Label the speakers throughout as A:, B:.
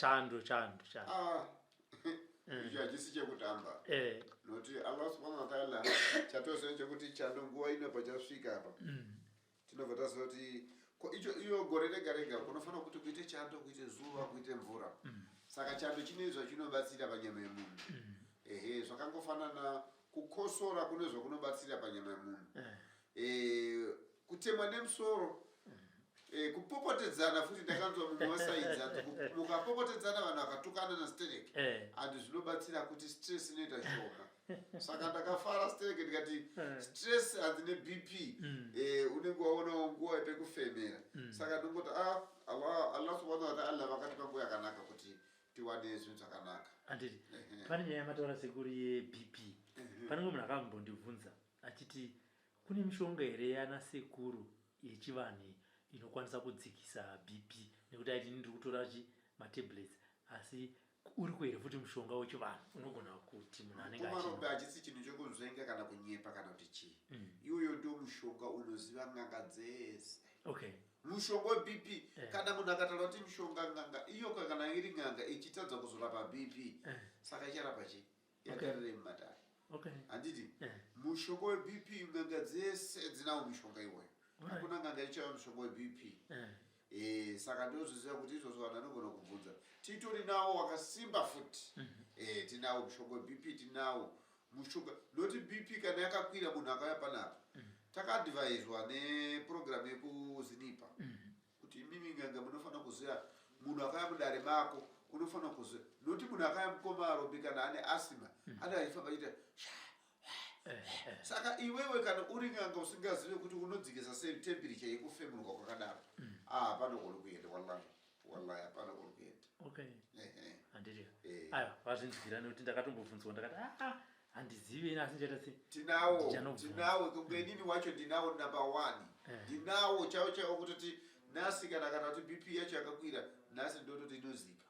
A: chando
B: Jajisi chekutamba noti Allah subhanahu wa ta'ala chatosene chekuti chando nguwa ino pachasvika apa tinobva tazoti iyo gore rega rega kunofana kuti kuite chando kuite zuva kuite mvura saka chando chinoizva chinobatsira panyama yemunhu zvakangofanana kukosora kunoizva kunobatsira panyama yemunhu kutemwa nemusoro kupopotedzana futi ndakanzwa mumwe wasaidza mukapopotedzana vanhu vakatukana nastereki and zvinobatsira kuti stress inoita shoma saka ndakafara stereki ndikati stress hadzine bp unenge waonawo nguva yepekufemera saka ndingoti Allah subhanahu wa ta'ala vakati panguva yakanaka kuti tiwane zvinhu zvakanaka.
A: Anditi pane nyaya yamataura sekuru yeBP pane munhu akambondibvunza achiti kune mishonga here yana sekuru yechivanhu inokwanisa kudzikisa BP nekuti aiti ndiri kutora matablets asi uri kuhere futi mushonga wechivanhu unogona kuti munhu anenge
B: achimarombe hachisi chinhu chekuzvenga kana kunyepa kana kuti chii iyoyo ndio mushonga unoziva n'anga dzese. Mushonga weBP kana munhu akataura kuti mushonga n'anga iyo kana iri n'anga ichitadza kuzorapa BP saka icharapa chii yakarire mumatare handiti mushonga weBP n'anga dzese dzinawo mushonga iwoyo hakuna n'anga ichava mushonga weBP saka ndozviziva kuti izvozvo vanhu vanogona kubvunza titori nawo wakasimba futi tinawo mushonga weBP tinawo mushonga noti BP kana yakakwira munhu akauya panapa takadvaizwa nepurogiramu yekuzinipa kuti imimi n'anga munofanira kuziva munhu akauya mudare mako unofanira kuziva noti munhu akauya mukomarombe kana ane asima anoifamba achiita saka iwewe kana uri n'anga usingazive kuti unodzikisa sei temperature yekufemuruka kwakadaro hapana kuri kuenda wallahi hapana kuri kuenda.
A: Handiti aiwa vazvinzwira nekuti ndakatombobvunzwa ndakati handizivi asi ndichati
B: tinawo kungenini wacho ndinawo number 1 ndinawo chaiwo kutoti nhasi kana kuti BP yacho yakakwira nhasi ndototi inozipa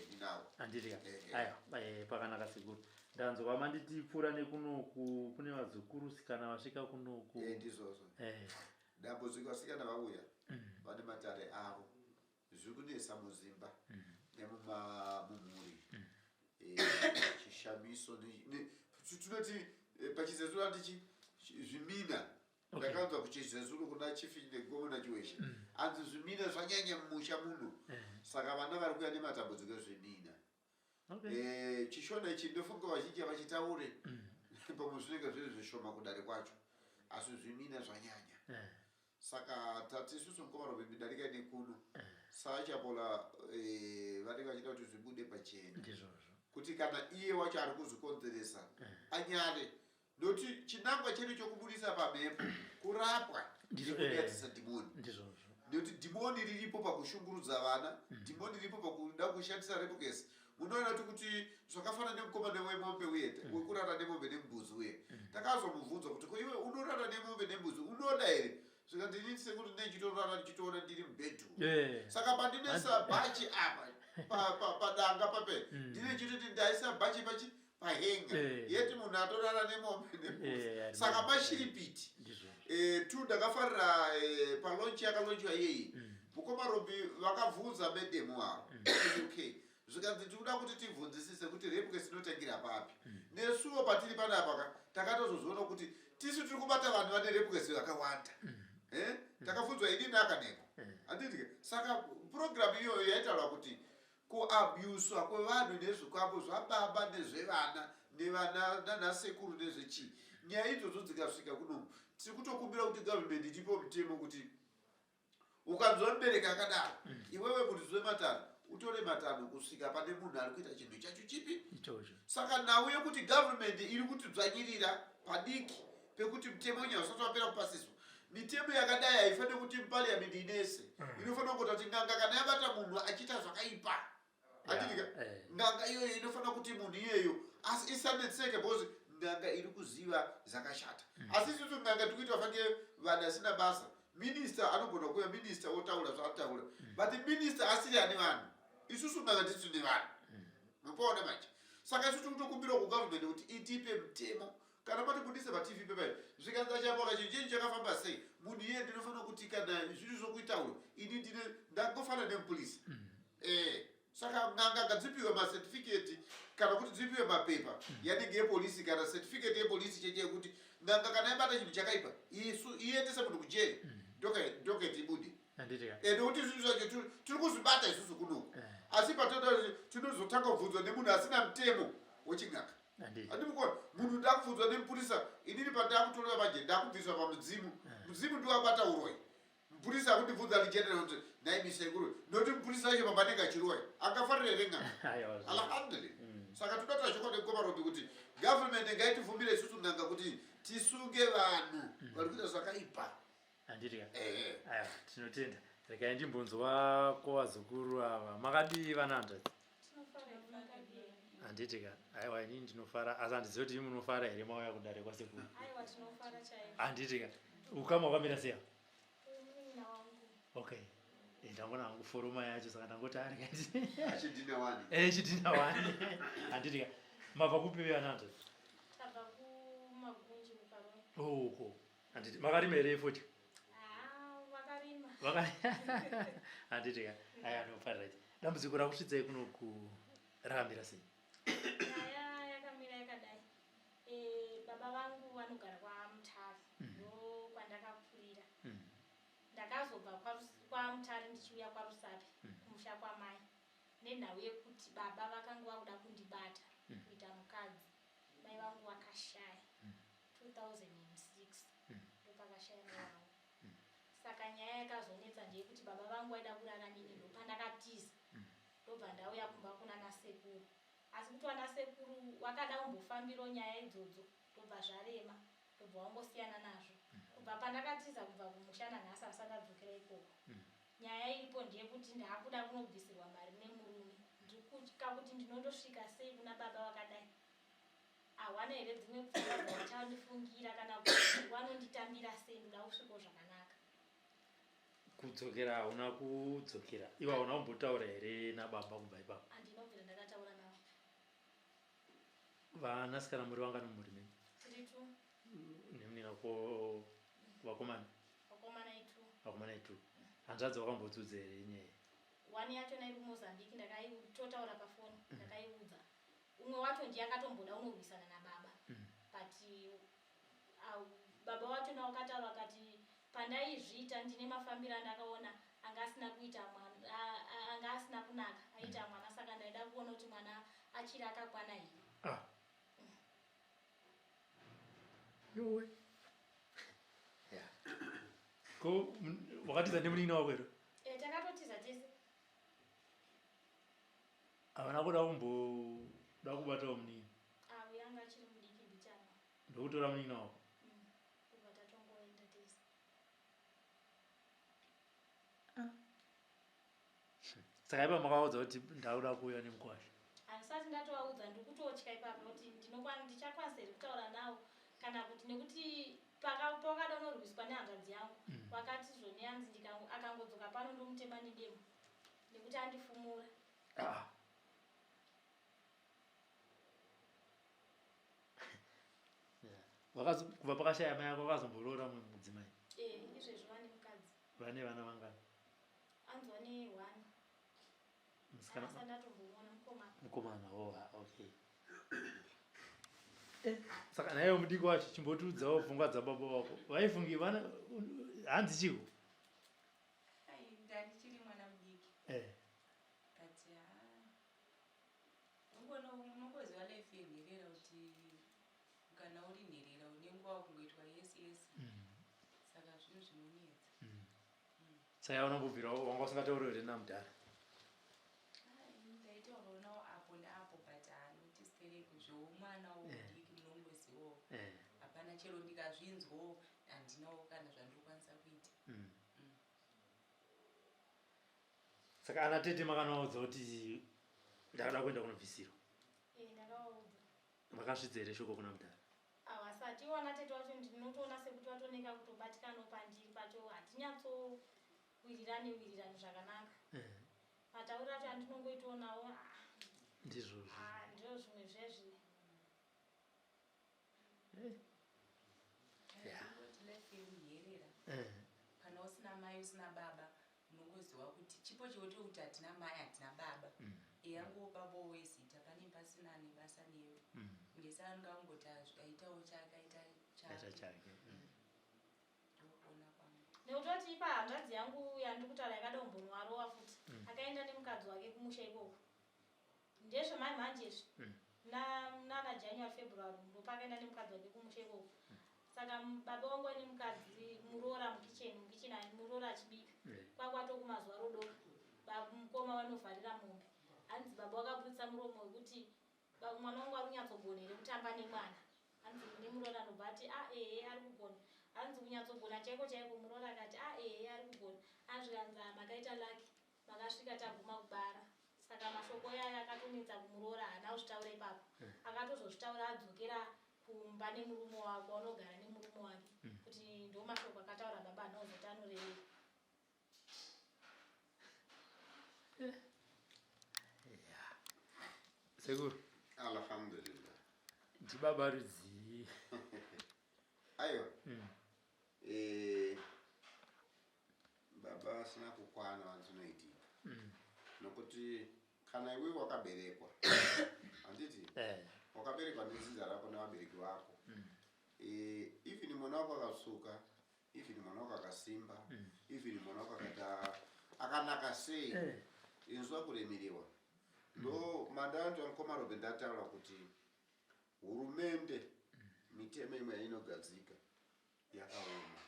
B: ndinawo.
A: Handiti aiwa pakanaka sekuru ndanzwa manditi pfuura nekunoku kune vazukurusikana vasvika kunoku
B: ndizvozvo ndambozvika vasikana vauya vane matare avo zviri kunesa muzimba nemumuri chishamiso tunoti pachizezuru andichi zvimina ndakanzwa kuchizezuru kuna chifi negomona chiweshe anzi zvimina zvanyanya mumusha muno saka vana vari kuya nematambudziko ezvimina chishona ichi ndofunga vazhinji vachitaure pamwe zvinenge zviri zvishoma kudare kwacho asi zvimina zvanyanya saka tatisusu mukomarombe midarika nekuno saachapola vanenge vachida kuti zvibude pachena kuti kana iye wacho ari kuzvikonzeresa anyare noti chinangwa chedu chokubudisa pamhepo kurapwa ndikuyatisa dhimoni nekuti dhimoni riripo pakushungurudza vana dhimoni riripo pakuda kushandisa repukesi unoona kuti zvakafanana nemukomana wemombe uye wekurara nemombe nembuzi uye takazomubvunza kuti iwe unorara nemombe nembuzi unoda here zvikati ndini sekuti ndechitorara ndichitoona ndiri mubedroom saka pandinoisa bhachi apa padanga pape ndine chitoti ndaisa bhachi pahenga yeti munhu atorara nemombe nembuzi saka mashiripiti tu ndakafarira palonchi yakalonchiwa iyeyi mukomarombe vakabvunza medemu avo UK zvikanzi tikuda kuti tibvunzisise kuti repukesi inotangira papi nesuwo patiri panapa takatozoziona kuti tisu tiri kubata vanhu vane repukesi vakawanda takabvunzwa ini nakaneko handiti saka purogiramu iyoyo yaitaura kuti kuabhuswa kwevanhu nezvikwambo zvababa nezvevana nanasekuru nezvechii nyaya idzodzo dzikasvika kunomu tiri kutokumbira kuti gavhimende itipo mutemo kuti ukanzwa mubereki akadaro iwewe kuti zve matano utore matano kusvika pane munhu ari kuita chinhu chacho chipi saka nawe yekuti gavhimende iri kutidzvanyirira padiki pekuti mutemo unya usati wapera kupasiswa mitemo yakadai haifaniri kuti mupariamendi inese inofanira kungota kuti n'anga kana yabata munhu achiita zvakaipa achitika n'anga iyoyo inofanira kuti munhu iyeyo asi isanetseke bcause n'anga iri kuziva zvakashata asi isusu n'anga tikuita fange vanhu asina basa minista anogona kuuya minista otaura zvaataura but minista asiri ane vanhu isusu n'anga tisi ne vanhu mupaona manje saka isusu kutokumbira kugavhimende kuti itipe mutemo kana patibudise patv pepai zvikanza chapaura chichinji chakafamba sei munhu iye ndinofanira kuti kana zvinhu zvokuitaura ini ndine ndangofanana nemupurisa saka ng'anga ngadzipiwe macertificate kana kuti dzipiwe mapepa yanenge yepolisi kana certificate yepolisi cheche kuti ng'anga kana yabata chinhu chakaipa iendese munhu kujeri ndoketi ibude nekuti zvinhu zvacho tiri kuzvibata isusu kunoku asi patoda tinozotanga kubvunzwa nemunhu asina mutemo weching'anga andimukona munhu ndakubvunzwa nemupurisa inini pandakutorera manje ndakubviswa pamudzimu mudzimu ndiwabata uroi mupurisa akundibvunza lijenera kuti naimisekuru nokuti mupurisa acho pambanenge achiroya akafarira here ng'anga alhamdulillah saka toda tachokwa negomarobi kuti gavhurmendi ngaitivumbire isusu ng'anga kuti tisunge vanhu vari kuita zvakaipa
A: handiti aya tinotenda rekai ndimbonzwa kwavazukuru ava makadii vananda handiti ka aiwa inini ndinofara asi handizivi kuti munofara here mauya kudare kwasekuru handiti ka ukama wakamira seya okay ndangona hangu foroma yacho saka ndangoti chidhina wani handiti ka mabva kupi vananda oko handiti makarima here futi handiti ka aya anofarira dambudziko rakusvidzai kunoku rakamira sei
C: nyaya yakamira yakadai baba vangu vanogara kwaMutare ndo kwandakakurira ndakazobva kwaMutare ndichiuya kwaRusape kumusha kwamai nenhau yekuti baba vakanga vakuda kundibata kuita mukadzi mai vangu vakashaya 2006 ndopakashaya mai vangu saka nyaya yakazonetsa ndeyekuti baba vangu vaida kurara nini ndopandakatiza ndobva ndauya kumba kuna nasekuru asi kuti vanasekuru vakada kumbofambiro nyaya idzodzo ndobva zvarema ndobva wangosiyana nazvo kubva pandakatiza kubva kumusha nanhasi asati adzokera ikoko nyaya iripo ndeyekuti ndaakuda kunobvisirwa mari nemurume ndikutya kuti ndinondosvika sei kuna baba vakadai hawana here dzimwe pfungwa dzavachandifungira kana kuti vanonditambira sei ndoda kusviko zvakanaka
A: kudzokera hauna kudzokera ivo hauna kumbotaura here nababa kubva ipapo
C: handinobvira ndakataura navo
A: vanasikana muri vangani muri mene
C: tiri tu
A: nemunina vakomana vakomana itu hanzvadzi wakambodzudza here nyaya
C: wani yachona iri kumozambique ndakatotaura pafoni ndakaiudza umwe wacho ndiye akatomboda unorwisana nababa but baba wachona wakataura akati pandaizviita ndine mafambiro andakaona anga asina kuita anga asina kunaka aita mwana saka ndaida kuona kuti mwana achiri akakwana here
A: yowe ko wakatiza nemunini wakwero
C: takatotiza tese
A: havana kuda kumboda kubatawo munini
C: uyo anga achiri mudiki mbichana
A: ndokutora munini wako
C: kubva tatongoenda tese
A: saka ipa makaudza kuti ndauda kuuya nemukwasha
C: handisati ndatovaudza ndikutotya ipapo kuti ndichakwanisa here kutaura navo kana kuti nekuti pakada unorwiswa nehangadzi yangu wakati zvone yanzi akangodzoka pano ndomutema nedemo nekuti andifumura
A: kubva pakashaya mai yako vakazomborora mumwe mudzimai
C: izvezvi vane mukadzi
A: vane vana vangani
C: anzwa ne1 asati ndatombomuona
A: mukomana okay saka naiwe mudiki wacho chimbotudzawo pfungwa dzababa wako vaifungi vana hanzi chiwo
D: ndandichiri mwana mudiki but unongoziva life yenherera kuti kana uri nherera une nguva kungoitwa yes saka zvinhu zvinonetsa
A: saka unambobvira wanga usingatauri here namudhara
D: ndaitaurawo nawo apo neapo but notistereko zvoumwana womudiki munongozivawo hapana chero ndikazvinzwawo handinawo kana zvandinokwanisa kuita
A: saka ana tete makanaudza kuti ndakada kuenda kunobvisirwa
C: ndakavaudza
A: makasvidza here shoko kuna mudhara
C: havasati iwana tete wacho ndinotoona sekuti vatoneka kutobatikanawo pandiri pacho hatinyatsowirirane zvakanaka matauri acho andinongoitonawo
A: ndizvozvo
C: ndiro zvimwe zvezvi
D: ndingoti life yemuherera kana usina mai usina baba unongoziva kuti chipo chekuti hatina mai hatina baba yangu babo wezita pane pasina nebasa newe ngesanga ngoti aitawo chakaita
A: chake
D: ndokona kwangu
C: nekutoti ipa hanzvadzi yangu yandikutaura yakada kumbonwarowa futi akaenda nemukadzi wake kumusha ikoko ndezvemani manjezvi nana January February ndopakaenda nemukadzi wake kumusha ikoko saka baba wangu ane mukadzi muroora mukicheni muroora achibika kwakwatokumazuva rodoko mukoma vanovharira mombe hanzi baba wakaputsa muromo wekuti mwana wangu ari kunyatsogona here kutamba nemwana hanzi mune muroora anobva ati ehe ari kugona hanzi kunyatsogona chaiko chaiko muroora akati ehe ari kugona azvikanzi makaita laki makasvika taguma kubara saka mashoko yaya akatonetsa kumuroora haana kuzvitaura ipapo akatozozvitaura adzokera kumba nemurume wako anogara nemurume wake kuti ndo mashoko akataura baba haana kuzoti anorevera
A: sekuru
B: alhamdulillah
A: ndibaba rudzii
B: aiwa baba asina kukwana wandinoitika nokuti kana iwe wakaberekwa handiti wakaberekwa nezinza rako nevabereki vako even mwana wako akasuka even mwana wako akasimba even mwana wako akanaka sei inzwa kuremerewa ndo madanto amukomarobe ndataura kuti hurumende mitemo imwe yainogadzika yakaoma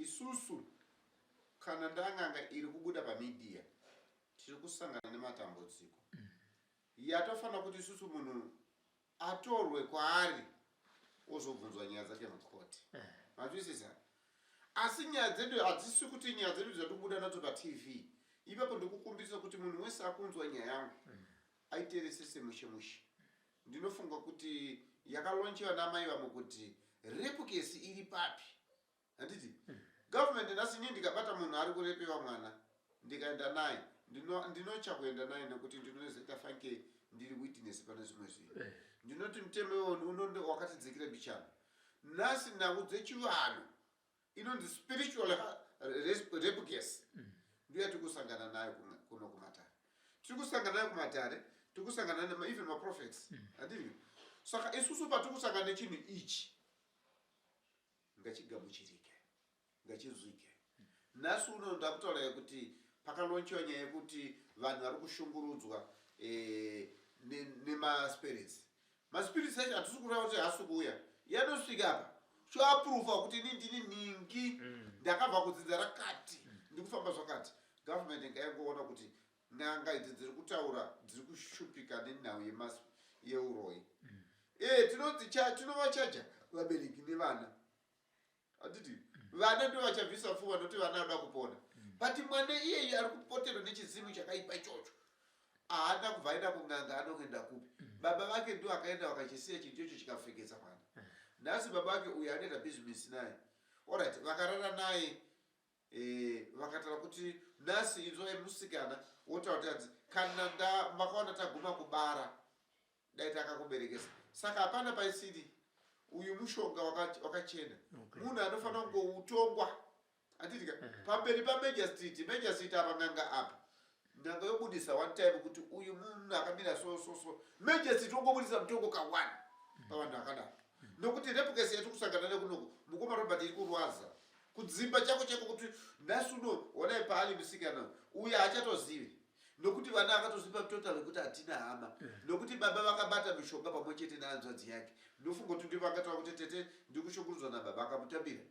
B: isusu kana ndanganga iri kubuda pamidiya tiri kusangana nematambudziko yatofanira kuti isusu munhu atorwe kwaari ozobvunzwa nyaya dzake mukoti mazvisisa asi nyaya dzedu hadzisi kuti nyaya dzedu dzatikubuda nadzo patv ipapo ndikukumbisa kuti munhu wese akunzwa nyaya yangu aiteresese mushe ndinofunga kuti yakalonchewa namai vamwe kuti repukesi iri papi handiti gavhumende nhasi ini ndikabata munhu ari kurepewa mwana ndikaenda naye ndinocha kuenda naye nekuti ndinozoita fanke ndiri witness pane zvimwe zvinhu ndinoti mutemo iwoni unondo wakatidzikira bichana nhasi nhau dzechivanhu inonzi spiritual repukesi ndiyo tikusangana nayo kuno kumatare tirikusangana nayo kumatare tikusangana nayo even maprophets handivyo saka isusu patikusangana nechinhu ichi ngachigamuchirike ngachizwike nhasi uno ndakutaura kuti pakalonchewa nyaya yekuti vanhu vari kushungurudzwa nemaspirits maspirits acho hatisi kureva kuti haasi kuuya yanosvika apa choapruvha kuti ini ndini ningi ndakabva kudzidza rakati ndikufamba zvakati gavhumende ngayangoona kuti n'anga idzi dziri kutaura dziri kushupika nenhau yeuroyi tinovachaja vabereki nevana hatiti vana ndo vachabvisa pfungwa nokuti vana vada kupona but mwana iyeye ari kupoterwa nechizimu chakaipa ichocho haana kubva aenda kun'anga anokuenda kupi baba vake ndo akaenda vakachisiya chinhu chocho chikapfekesa mwana nhasi baba vake uyo anoita bhizinesi naye oright vakarara naye vakataura kuti nhasi inzwai musikana wotaura kuti adzi kana makaona taguma kubara dai takakuberekesa saka hapana paisidi uyu mushonga wakachena munhu anofanira kungoutongwa anditika pamberi pamajor street apa n'anga apa n'anga yobudisa one time kuti uyu munhu akamira so major street ongobudisa mutongo ka1 pavanhu akadaro nokuti repukesi yati kusangana nekunoku mukoma robert iri kurwaza kudzimba chako chako kuti nhasi uno onai paali musikana uyu haachatozivi nokuti vana vakatozipa total wekuti hatina hama nokuti baba vakabata mishonga pamwe chete nehanzvadzi yake ndofunga kuti ndivakataura kuti tete ndikushungurudzwa nababa akamutambira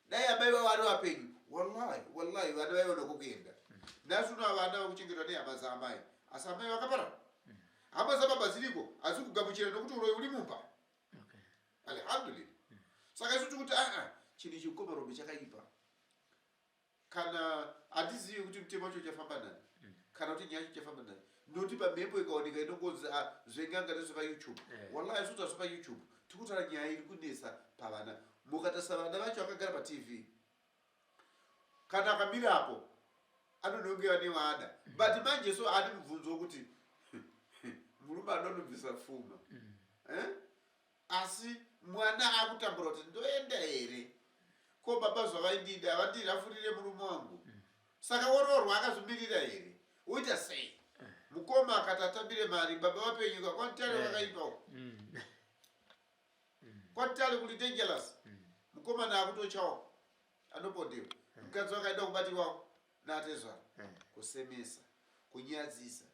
B: dai amai vavari vapenyu wallahi vana vaiona kokuenda nhasi uno vana vakuchengetwa nehama zaamai asi amai vakapara hama zababa dziriko asi kugamuchira nokuti uroyi uri mumba alhamdulillah saka isu tikuti chinhu chikukomarobe chakaipa kana hatizivi kuti mutemo wacho uchafamba nani kana kuti nyaya uchafamba nani noti pamhepo ikaoneka inongonzi zvenganga nezvepayoutube wallahi isuti azvepayoutube tikutaura nyaya iri kunesa pavana mukatarisa vana vacho vakagara patv kana akamirapo anonongewa nevana but manje so ane mubvunzo wokuti murume anonobvisa pfuma asi mwana akutambura kuti ndoenda here ko baba zvavaindida havandiri afurire murume wangu saka oroorwa akazomirira here woita sei mukoma akatatambire mari baba wapenyuka kwantale wakaipawo kwantale kuli dangerous mukoma na akutochawo anopodewa mukadzi wakaida kubatiwawo natezwa kusemesa kunyadzisa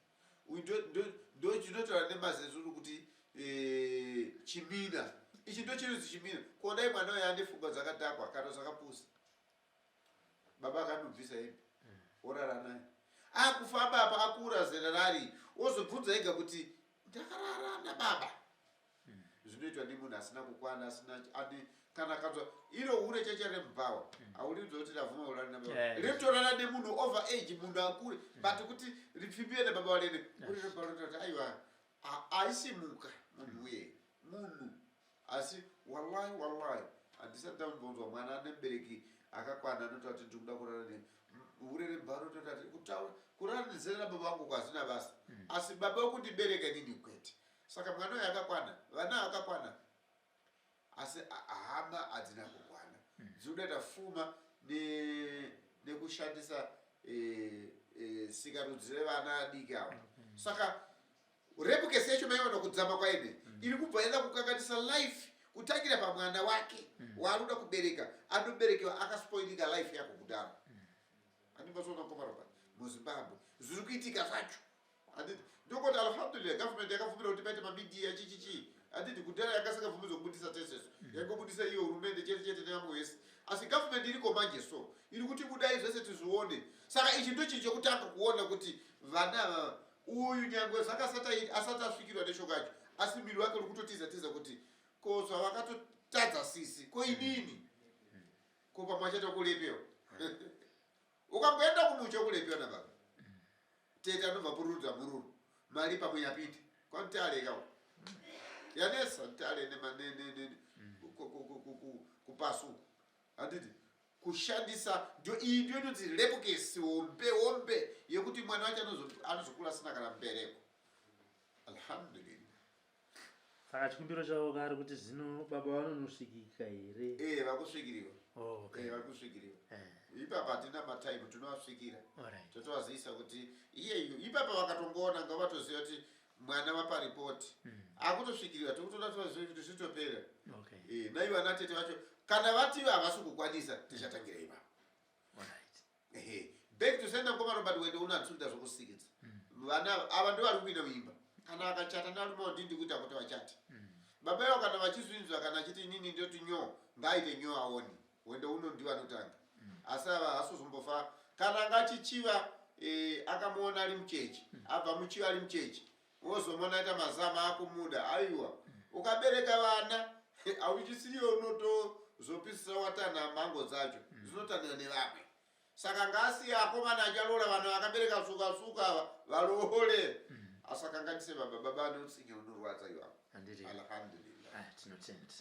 B: ndo chinotaura nemazezuru kuti chimina ichi ndo chinozi chimina kuonai mwana uyo ane pfungwa dzakadhakwa kana zvakapusa baba akanobvisa hembe orara naye akufamba apa akura zera rari ozobvunza ega kuti ndakarara nababa zvinoitwa nemunhu asina kukwana asina ane kana kanzwa iro ure cheche remubhawa auridzi kuti ravhuma urari nababa ritorana nemunhu over age munhu akure but kuti ripfimbiwe nebaba walene uri rebarotati aiwa aisimuka munhu uye munhu asi wallahi handisati ndambonzwa mwana ane mubereki akakwana anotati ndikuda kurara ne ure rebharotati kutaura kurara nezera nababa vangu kwazina basa asi baba wokundibereka nini kwete saka mwana uyo akakwana vana akakwana asi hama hadzina kukwana dzinoita fuma nekushandisa sikarudzi revana adiki ava saka repukesi yacho maiona kudzama kwaine iri kubva enda kukanganisa life kutangira pamwana wake waaruda kubereka anoberekewa akaspoilika life yako kudaro andimbasoona komaropa muzimbabwe zviri kuitika zvacho handiti ndokoti alhamdulillah gavhumende yakabvumira kuti paite mamidiya chichichi handiti kudhara yakasingabvumidzwa kubudisa teseso yangobudisa iyo hurumende chete chete nevamwe vese asi gavhumende iriko manje so iri kuti budai zvese tizvione saka ichi ndo chinhu chekutanga kuona kuti vana uyu nyangwe asati asvikirwa neshokacho asi miri wake uri kutotiza kuti ko zvavakatotadza sisi ko inini ko pamwachata kulepewa ukangoenda kumucha kulepewa nababa tete anobva pururudza mururu mari pamwe yapita kwantale kawo yanesa ntale kupasuka handiti kushandisa ndio iyi ndio inonzi repukesi hombe yekuti mwana wacho anozokura asina kana mubereko alhamdulillah
A: saka chikumbiro chavo kari kuti zvino baba vanonosvikika here
B: vakusvikiriwa vakusvikiriwa ipapa hatina mataimu tinovasvikira totovazivisa kuti iyeyo ipapa vakatongoona ngavatoziva kuti mwana vaparipoti akutosvikiriwa tokutoda tovaziva kuti zvitopera naivo natete vacho kana vativo havasi kukwanisa tichatangira ipapa back to senda ngomarobati wende unatsuda zvokusikidza vana ava ndo vari kuinda muimba kana akachata narume wandindi kuti akuti vachati baba ivo kana vachizvinzwa kana achiti nini ndoti nyo ngaaite nyo aone wende uno ndiwo anotanga asi ava hasozombofa kana ngachichiva akamuona ari muchechi abva muchiva ari muchechi wozomona aita mazama akumuda aiwa ukabereka vana hauchisiriyo unotozopisisa watana mhango dzacho dzinotanira nevamwe saka ngaasiya akomana acharora vanhu vakabereka suka varoore asakanganise baba anotsinge unorwadza iwapo alhamdulillah
A: tinotenda